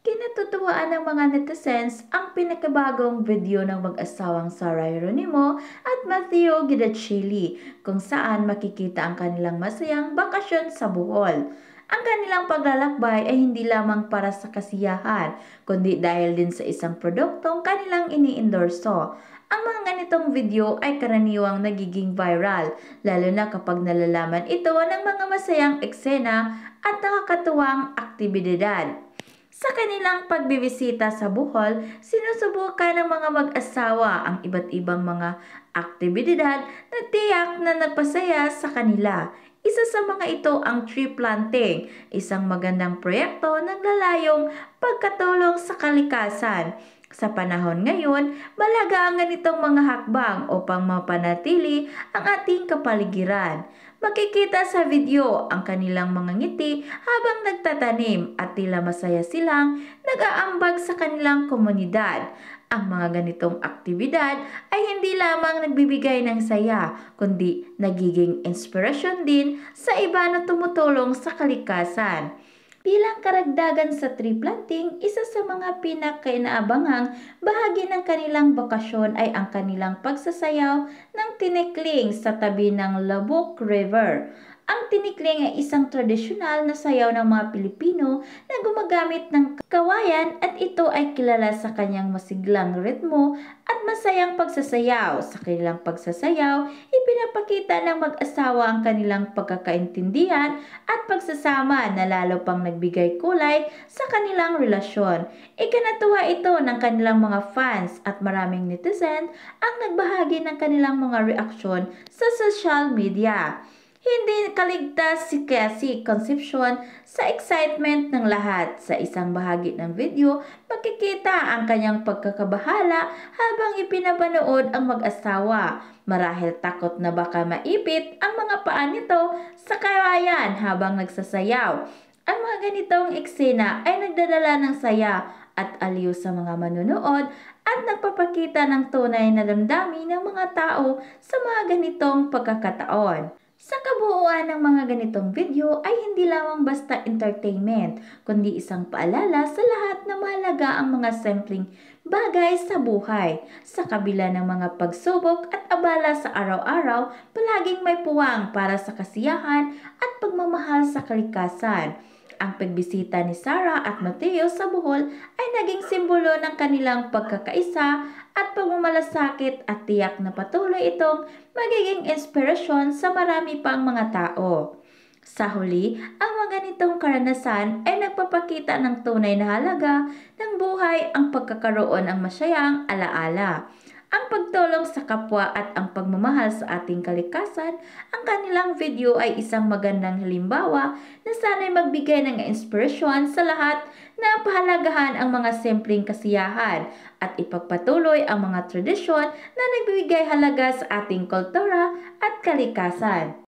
Kinatutuwaan ng mga netizens ang pinakabagong video ng mag-asawang Sarah Geronimo at Matthew Guidachili kung saan makikita ang kanilang masayang bakasyon sa Bohol. Ang kanilang paglalakbay ay hindi lamang para sa kasiyahan, kundi dahil din sa isang produktong kanilang ini-endorso. Ang mga ganitong video ay karaniwang nagiging viral, lalo na kapag nalalaman ito ng mga masayang eksena at nakakatuwang aktibidad. Sa kanilang pagbibisita sa Bohol, sinusubukan ng mga mag-asawa ang iba't ibang mga aktibidad na tiyak na nagpasaya sa kanila. Isa sa mga ito ang tree planting, isang magandang proyekto na naglalayong pagkatulong sa kalikasan. Sa panahon ngayon, malaga ang ganitong mga hakbang upang mapanatili ang ating kapaligiran. Makikita sa video ang kanilang mga ngiti habang nagtatanim at tila masaya silang nag-aambag sa kanilang komunidad. Ang mga ganitong aktibidad ay hindi lamang nagbibigay ng saya, kundi nagiging inspirasyon din sa iba na tumutulong sa kalikasan. Bilang karagdagan sa tree planting, isa sa mga pinakainaabangang bahagi ng kanilang bakasyon ay ang kanilang pagsasayaw ng tinikling sa tabi ng Labuk River. Ang tinikling ay isang tradisyonal na sayaw ng mga Pilipino na gumagamit ng kawayan at ito ay kilala sa kanyang masiglang ritmo at masayang pagsasayaw. Sa kanilang pagsasayaw, ipinapakita ng mag-asawa ang kanilang pagkakaintindihan at pagsasama na lalo pang nagbigay kulay sa kanilang relasyon. Ikinatuwa ito ng kanilang mga fans at maraming netizen ang nagbahagi ng kanilang mga reaksyon sa social media. Hindi kaligtas si Cassie Concepcion sa excitement ng lahat. Sa isang bahagi ng video, makikita ang kanyang pagkakabahala habang ipinapanood ang mag-asawa. Marahil takot na baka maipit ang mga paa nito sa kawayan habang nagsasayaw. Ang mga ganitong eksena ay nagdadala ng saya at aliw sa mga manunood at nagpapakita ng tunay na damdamin ng mga tao sa mga ganitong pagkakataon. Sa kabuuan ng mga ganitong video ay hindi lamang basta entertainment, kundi isang paalala sa lahat na mahalaga ang mga simpleng bagay sa buhay. Sa kabila ng mga pagsubok at abala sa araw-araw, palaging may puwang para sa kasiyahan at pagmamahal sa kalikasan. Ang pagbisita ni Sarah at Mateo sa Bohol ay naging simbolo ng kanilang pagkakaisa at pagmamalasakit at tiyak na patuloy itong magiging inspirasyon sa marami pang mga tao. Sa huli, ang mga ganitong karanasan ay nagpapakita ng tunay na halaga ng buhay, ang pagkakaroon ng masayang alaala, ang pagtulong sa kapwa at ang pagmamahal sa ating kalikasan. Ang kanilang video ay isang magandang halimbawa na sana'y magbigay ng inspirasyon sa lahat na pahalagahan ang mga simpleng kasiyahan at ipagpatuloy ang mga tradisyon na nagbibigay halaga sa ating kultura at kalikasan.